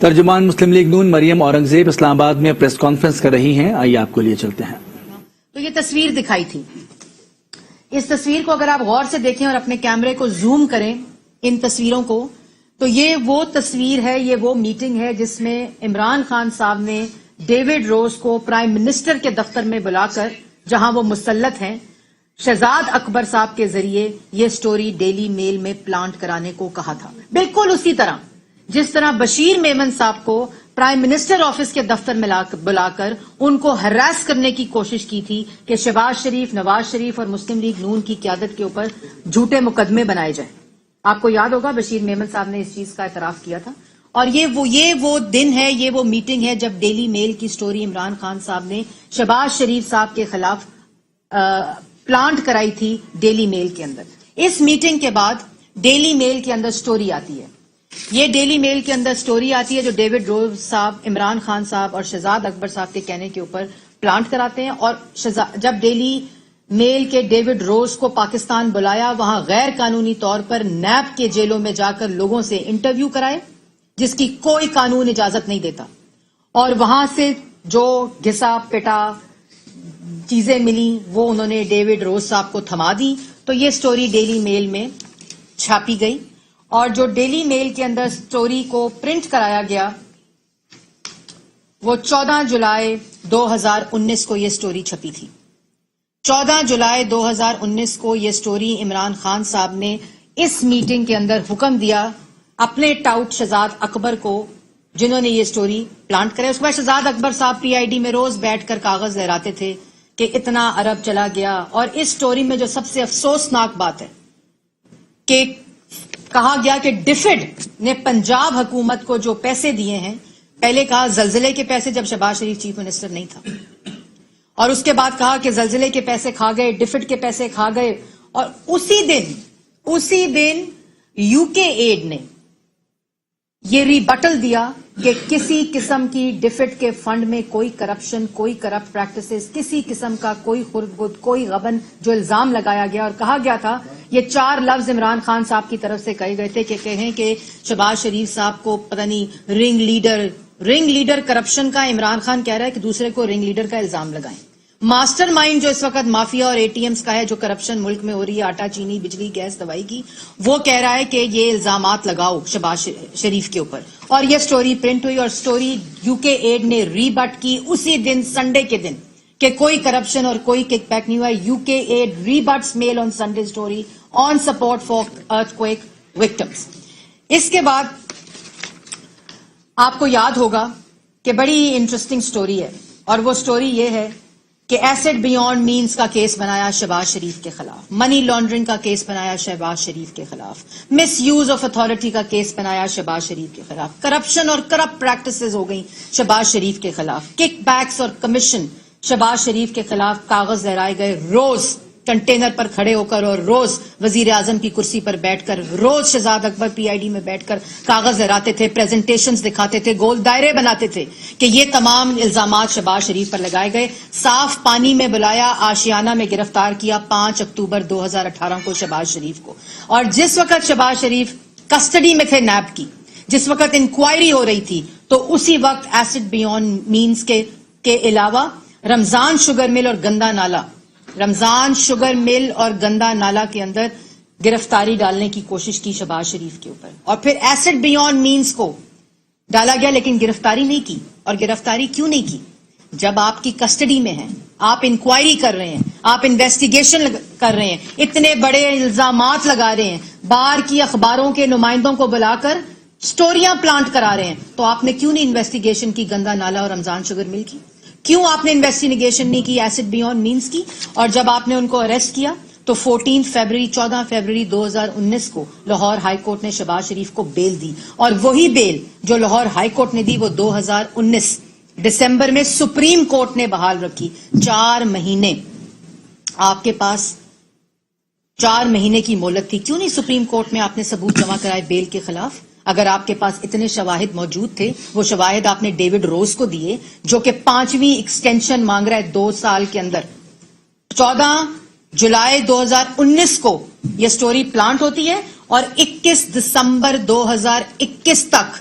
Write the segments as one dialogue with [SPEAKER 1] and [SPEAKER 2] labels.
[SPEAKER 1] ترجمان مسلم لیگ نون مریم اورنگزیب اسلام آباد میں پریس کانفرنس کر رہی ہیں. آئیے آپ کو لیے چلتے ہیں.
[SPEAKER 2] تو یہ تصویر دکھائی تھی. اس تصویر کو اگر آپ غور سے دیکھیں اور اپنے کیمرے کو زوم کریں ان تصویروں کو، تو یہ وہ تصویر ہے، یہ وہ میٹنگ ہے جس میں عمران خان صاحب نے ڈیوڈ روز کو پرائم منسٹر کے دفتر میں بلا کر، جہاں وہ مسلط ہیں، شہزاد اکبر صاحب کے ذریعے یہ سٹوری ڈیلی میل میں پلانٹ کرانے کو کہا تھا. بالکل اسی طرح جس طرح بشیر میمن صاحب کو پرائم منسٹر آفس کے دفتر میں بلا کر ان کو ہراس کرنے کی کوشش کی تھی کہ شہباز شریف، نواز شریف اور مسلم لیگ نون کی قیادت کے اوپر جھوٹے مقدمے بنائے جائیں. آپ کو یاد ہوگا بشیر میمن صاحب نے اس چیز کا اعتراف کیا تھا. اور یہ وہ دن ہے، یہ وہ میٹنگ ہے جب ڈیلی میل کی سٹوری عمران خان صاحب نے شہباز شریف صاحب کے خلاف پلانٹ کرائی تھی ڈیلی میل کے اندر. اس میٹنگ کے بعد ڈیلی میل کے اندر سٹوری آتی ہے. یہ ڈیلی میل کے اندر سٹوری آتی ہے جو ڈیوڈ روز صاحب، عمران خان صاحب اور شہزاد اکبر صاحب کے کہنے کے اوپر پلانٹ کراتے ہیں. اور جب ڈیلی میل کے ڈیوڈ روز کو پاکستان بلایا، وہاں غیر قانونی طور پر نیب کے جیلوں میں جا کر لوگوں سے انٹرویو کرائے جس کی کوئی قانون اجازت نہیں دیتا، اور وہاں سے جو گھسا پٹا چیزیں ملی وہ انہوں نے ڈیوڈ روز صاحب کو تھما دی. تو یہ سٹوری ڈیلی میل میں چھاپی گئی، اور جو ڈیلی میل کے اندر سٹوری کو پرنٹ کرایا گیا وہ 14 جولائی 2019 کو یہ سٹوری چھپی تھی. 14 جولائی 2019 کو یہ سٹوری عمران خان صاحب نے اس میٹنگ کے اندر حکم دیا اپنے ٹاؤٹ شہزاد اکبر کو، جنہوں نے یہ سٹوری پلانٹ کرے. اس کے بعد شہزاد اکبر صاحب پی آئی ڈی میں روز بیٹھ کر کاغذ لہراتے تھے کہ اتنا ارب چلا گیا. اور اس سٹوری میں جو سب سے افسوسناک بات ہے کہ کہا گیا کہ ڈفڈ نے پنجاب حکومت کو جو پیسے دیے ہیں، پہلے کہا زلزلے کے پیسے جب شہباز شریف چیف منسٹر نہیں تھا، اور اس کے بعد کہا کہ زلزلے کے پیسے کھا گئے، ڈفڈ کے پیسے کھا گئے. اور اسی دن یو کے ایڈ نے یہ ریبٹل دیا کہ کسی قسم کی ڈفڈ کے فنڈ میں کوئی کرپشن، کوئی کرپٹ پریکٹسز، کسی قسم کا کوئی خردبد، کوئی غبن جو الزام لگایا گیا. اور کہا گیا تھا، یہ 4 لفظ عمران خان صاحب کی طرف سے کہے گئے تھے کہ کہیں کہ شہباز شریف صاحب کو پتہ نہیں رنگ لیڈر کرپشن کا عمران خان کہہ رہا ہے کہ دوسرے کو رنگ لیڈر کا الزام لگائیں. ماسٹر مائنڈ جو اس وقت مافیا اور اے ٹی ایمز کا ہے، جو کرپشن ملک میں ہو رہی ہے، آٹا، چینی، بجلی، گیس، دوائی کی، وہ کہہ رہا ہے کہ یہ الزامات لگاؤ شہباز شریف کے اوپر. اور یہ سٹوری پرنٹ ہوئی اور سٹوری یو کے ایڈ نے ریبٹ کی اسی دن، سنڈے کے دن، کہ کوئی کرپشن اور کوئی کک بیک نہیں ہوا. U K aid rebuts Mail on Sunday story on support for earthquake victims. اس کے بعد آپ کو یاد ہوگا کہ بڑی انٹرسٹنگ سٹوری ہے، اور وہ سٹوری یہ ہے کہ ایسڈ بیونڈ مینز کا کیس بنایا شہباز شریف کے خلاف، منی لانڈرنگ کا کیس بنایا شہباز شریف کے خلاف، مس یوز آف اتھارٹی کا کیس بنایا شہباز شریف کے خلاف، کرپشن اور کرپٹ پریکٹسز ہو گئی شہباز شریف کے خلاف، کک بیکس اور کمیشن شہباز شریف کے خلاف کاغذ لہرائے گئے. روز کنٹینر پر کھڑے ہو کر اور روز وزیر اعظم کی کرسی پر بیٹھ کر، روز شہزاد اکبر پی آئی ڈی میں بیٹھ کر کاغذ لہراتے تھے، پریزنٹیشنز دکھاتے تھے، گول دائرے بناتے تھے کہ یہ تمام الزامات شہباز شریف پر لگائے گئے. صاف پانی میں بلایا، آشیانہ میں گرفتار کیا 5 اکتوبر 2018 کو شہباز شریف کو. اور جس وقت شہباز شریف کسٹڈی میں تھے نیب کی، جس وقت انکوائری ہو رہی تھی، تو اسی وقت ایسڈ بیونڈ مینز کے علاوہ رمضان شوگر مل اور گندا نالا کے اندر گرفتاری ڈالنے کی کوشش کی شہباز شریف کے اوپر. اور پھر ایسڈ بیونڈ مینز کو ڈالا گیا لیکن گرفتاری نہیں کی. اور گرفتاری کیوں نہیں کی؟ جب آپ کی کسٹڈی میں ہیں، آپ انکوائری کر رہے ہیں، آپ انویسٹیگیشن کر رہے ہیں، اتنے بڑے الزامات لگا رہے ہیں، باہر کی اخباروں کے نمائندوں کو بلا کر سٹوریاں پلانٹ کرا رہے ہیں، تو آپ نے کیوں نہیں انویسٹیگیشن کی گندا نالا اور رمضان شوگر مل کی؟ کیوں آپ نے انویسٹیگیشن نہیں کی ایسڈ بیونڈ مینز کی؟ اور جب آپ نے ان کو اریسٹ کیا تو 14 فروری 2019 کو لاہور ہائی کورٹ نے شہباز شریف کو بیل دی. اور وہی بیل جو لاہور ہائی کورٹ نے دی وہ 2019 دسمبر میں سپریم کورٹ نے بحال رکھی. 4 مہینے آپ کے پاس 4 مہینے کی مہلت تھی. کیوں نہیں سپریم کورٹ میں آپ نے ثبوت جمع کرائے بیل کے خلاف؟ اگر آپ کے پاس اتنے شواہد موجود تھے، وہ شواہد آپ نے ڈیوڈ روز کو دیے جو کہ 5ویں ایکسٹینشن مانگ رہا ہے 2 سال کے اندر. 14 جولائی 2019 کو یہ سٹوری پلانٹ ہوتی ہے اور 21 دسمبر 2021 تک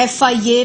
[SPEAKER 2] FIA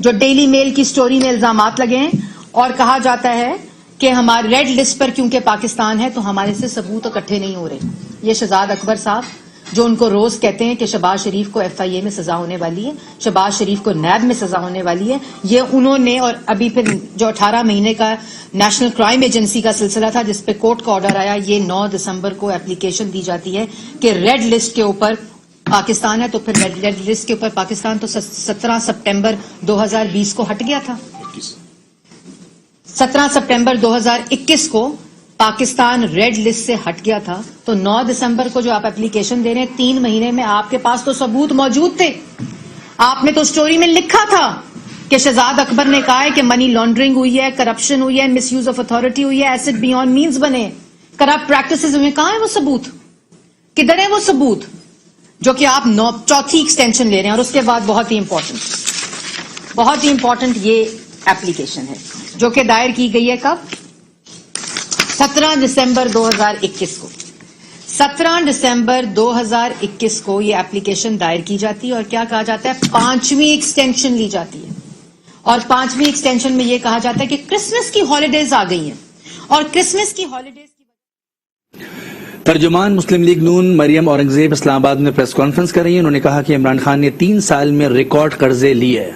[SPEAKER 2] جو ڈیلی میل کی سٹوری میں الزامات لگے ہیں اور کہا جاتا ہے کہ ہمارے ریڈ لسٹ پر کیونکہ پاکستان ہے تو ہمارے سے ثبوت اکٹھے نہیں ہو رہے. یہ شہزاد اکبر صاحب جو ان کو روز کہتے ہیں کہ شہباز شریف کو ایف آئی اے میں سزا ہونے والی ہے, شہباز شریف کو نیب میں سزا ہونے والی ہے, یہ انہوں نے, اور ابھی پھر جو 18 مہینے کا نیشنل کرائم ایجنسی کا سلسلہ تھا جس پہ کورٹ کا آرڈر آیا, یہ 9 دسمبر کو اپلیکیشن دی جاتی ہے کہ ریڈ لسٹ کے اوپر پاکستان ہے, تو پھر ریڈ لسٹ کے اوپر پاکستان تو 17 سپٹمبر 2020 کو ہٹ گیا تھا. 17 سپٹمبر 2021 کو پاکستان ریڈ لسٹ سے ہٹ گیا تھا. تو 9 دسمبر کو جو آپ اپلیکیشن دے رہے ہیں, 3 مہینے میں آپ کے پاس تو ثبوت موجود تھے. آپ نے تو سٹوری میں لکھا تھا کہ شہزاد اکبر نے کہا ہے کہ منی لانڈرنگ ہوئی ہے, کرپشن ہوئی ہے, مس یوز آف اتھارٹی ہوئی ہے, ایسٹ بیونڈ مینز بنے, کرپٹ پریکٹسز ہوئے. کہاں ہے وہ ثبوت؟ کدھر ہے وہ ثبوت جو کہ آپ چوتھی ایکسٹینشن لے رہے ہیں؟ اور اس کے بعد بہت ہی امپورٹنٹ یہ اپلیکیشن ہے جو کہ دائر کی گئی ہے کب؟ 17 دسمبر 2021 کو. 17 دسمبر 2021 کو یہ اپلیکیشن دائر کی جاتی ہے اور کیا کہا جاتا ہے؟ 5ویں ایکسٹینشن لی جاتی ہے. اور 5ویں ایکسٹینشن میں یہ کہا جاتا ہے کہ کرسمس کی ہالیڈیز آ گئی ہیں اور کرسمس کی ہالیڈیز کی
[SPEAKER 1] ترجمان مسلم لیگ نون مریم اورنگزیب اسلام آباد میں پریس کانفرنس کر رہی ہیں. انہوں نے کہا کہ عمران خان نے 3 سال میں ریکارڈ قرضے لیے.